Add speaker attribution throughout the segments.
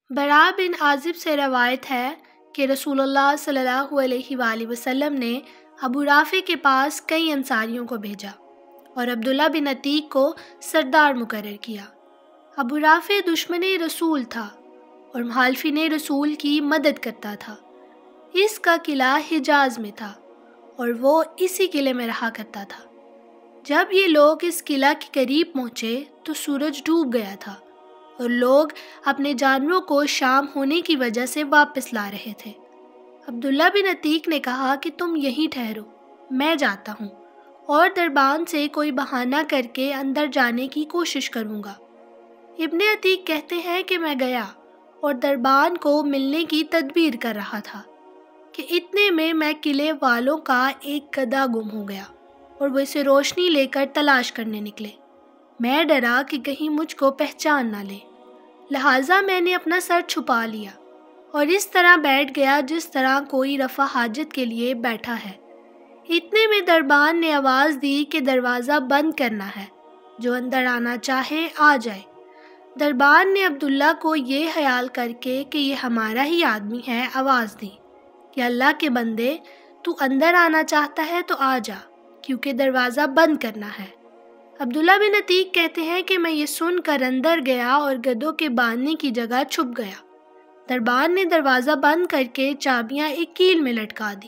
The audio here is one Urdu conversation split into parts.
Speaker 1: برا بن عازب سے روایت ہے کہ رسول اللہ صلی اللہ علیہ وآلہ وسلم نے ابو رافع کے پاس کئی انصاریوں کو بھیجا اور عبداللہ بن عتیق کو سردار مقرر کیا۔ ابو رافع دشمن رسول تھا اور مخالفین رسول کی مدد کرتا تھا۔ اس کا قلعہ حجاز میں تھا اور وہ اسی قلعے میں رہا کرتا تھا۔ جب یہ لوگ اس قلعہ کے قریب پہنچے تو سورج ڈوب گیا تھا اور لوگ اپنے جانوروں کو شام ہونے کی وجہ سے واپس لا رہے تھے۔ عبداللہ بن عتیق نے کہا کہ تم یہیں ٹھہرو، میں جاتا ہوں اور دربان سے کوئی بہانہ کر کے اندر جانے کی کوشش کروں گا۔ ابن عتیق کہتے ہیں کہ میں گیا اور دربان کو ملنے کی تدبیر کر رہا تھا کہ اتنے میں قلعے والوں کا ایک گدھا گم ہو گیا اور وہ اسے روشنی لے کر تلاش کرنے نکلے۔ میں ڈرا کہ کہیں مجھ کو پہچان نہ لے، لہٰذا میں نے اپنا سر چھپا لیا اور اس طرح بیٹھ گیا جس طرح کوئی رفع حاجت کے لیے بیٹھا ہے۔ اتنے میں دربان نے آواز دی کہ دروازہ بند کرنا ہے، جو اندر آنا چاہے آ جائے۔ دربان نے عبداللہ کو یہ خیال کر کے کہ یہ ہمارا ہی آدمی ہے آواز دی کہ اللہ کے بندے، تو اندر آنا چاہتا ہے تو آ جا، کیونکہ دروازہ بند کرنا ہے۔ عبداللہ بن عتیق کہتے ہیں کہ میں یہ سن کر اندر گیا اور گدھوں کے باندھنے کی جگہ چھپ گیا۔ دربان نے دروازہ بند کر کے چابیاں ایک کیل میں لٹکا دی۔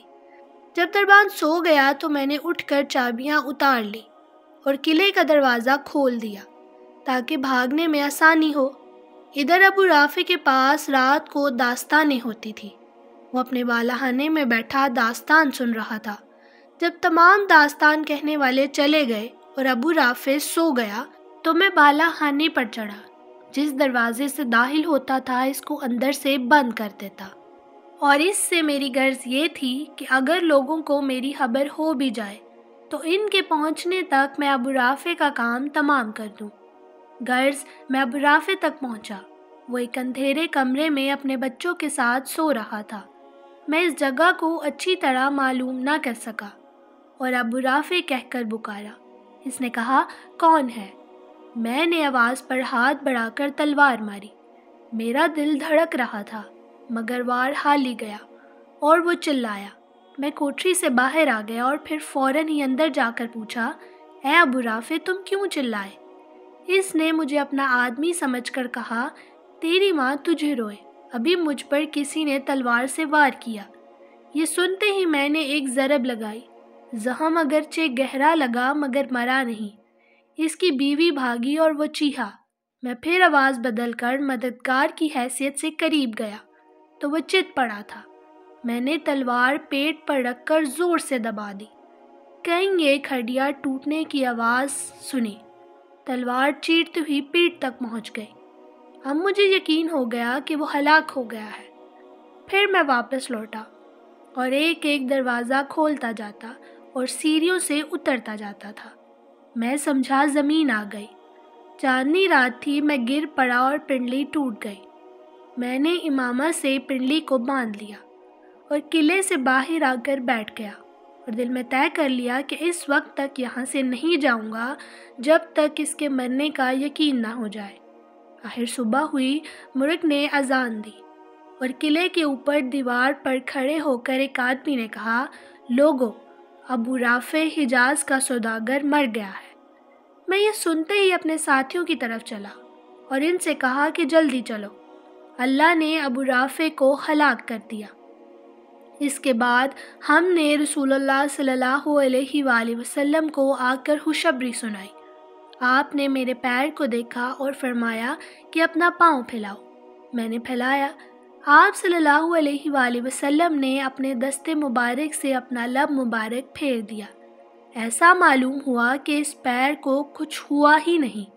Speaker 1: جب دربان سو گیا تو میں نے اٹھ کر چابیاں اتار لی اور قلعے کا دروازہ کھول دیا تاکہ بھاگنے میں آسانی ہو۔ ادھر ابو رافع کے پاس رات کو داستانیں ہوتی تھی۔ وہ اپنے بالخانے میں بیٹھا داستان سن رہا تھا۔ جب تمام داستان کہنے والے چلے گئے اور ابو رافع سو گیا تو میں بالخانے پر چڑھا۔ جس دروازے سے داخل ہوتا تھا اس کو اندر سے بند کر دیتا، اور اس سے میری غرض یہ تھی کہ اگر لوگوں کو میری خبر ہو بھی جائے تو ان کے پہنچنے تک میں ابو رافع کا کام تمام کر دوں۔ غرض میں ابو رافع تک پہنچا۔ وہ ایک اندھیرے کمرے میں اپنے بچوں کے ساتھ سو رہا تھا۔ میں اس جگہ کو اچھی طرح معلوم نہ کر سکا اور ابو رافع کہہ کر پکارا۔ اس نے کہا، کون ہے؟ میں نے آواز پر ہاتھ بڑھا کر تلوار ماری۔ میرا دل دھڑک رہا تھا مگر وار حال ہی گیا اور وہ چلایا۔ میں کوٹری سے باہر آ گیا اور پھر فوراً ہی اندر جا کر پوچھا، اے ابو رافع تم کیوں چلائے؟ اس نے مجھے اپنا آدمی سمجھ کر کہا، تیری ماں تجھے روئے، ابھی مجھ پر کسی نے تلوار سے وار کیا۔ یہ سنتے ہی میں نے ایک ضرب لگائی۔ زخم اگرچہ گہرا لگا مگر مرا نہیں۔ اس کی بیوی بھاگی اور وہ چیخا۔ میں پھر آواز بدل کر مددگار کی حیثیت سے قریب گیا تو وہ چت پڑا تھا۔ میں نے تلوار پیٹ پر رکھ کر زور سے دبا دی۔ کہیں ایک ہڈیاں ٹوٹنے کی آواز سنی۔ تلوار چیرتے ہوئی پیٹ تک پہنچ گئی۔ اب مجھے یقین ہو گیا کہ وہ ہلاک ہو گیا ہے۔ پھر میں واپس لوٹا اور ایک ایک دروازہ کھولتا جاتا اور سیڑھیوں سے اترتا جاتا تھا۔ میں سمجھا زمین آ گئی۔ چاندنی رات تھی، میں گر پڑا اور پنڈلی ٹوٹ گئی۔ میں نے امامہ سے پنڈلی کو باندھ لیا اور قلعے سے باہر آ کر بیٹھ گیا اور دل میں طے کر لیا کہ اس وقت تک یہاں سے نہیں جاؤں گا جب تک اس کے مرنے کا یقین نہ ہو جائے۔ آخر صبح ہوئی، مرغ نے اذان دی اور قلعے کے اوپر دیوار پر کھڑے ہو کر ایک آدمی نے کہا، لوگو، ابو رافع حجاز کا سوداگر مر گیا ہے۔ میں یہ سنتے ہی اپنے ساتھیوں کی طرف چلا اور ان سے کہا کہ جلدی چلو، اللہ نے ابو رافع کو ہلاک کر دیا۔ اس کے بعد ہم نے رسول اللہ صلی اللہ علیہ وآلہ وسلم کو آ کر خوشخبری سنائی۔ آپ نے میرے پیر کو دیکھا اور فرمایا کہ اپنا پاؤں پھیلاؤ۔ میں نے پھیلایا۔ آپ صلی اللہ علیہ وآلہ وسلم نے اپنے دست مبارک سے اپنا لب مبارک پھیر دیا۔ ایسا معلوم ہوا کہ اس پیر کو کچھ ہوا ہی نہیں۔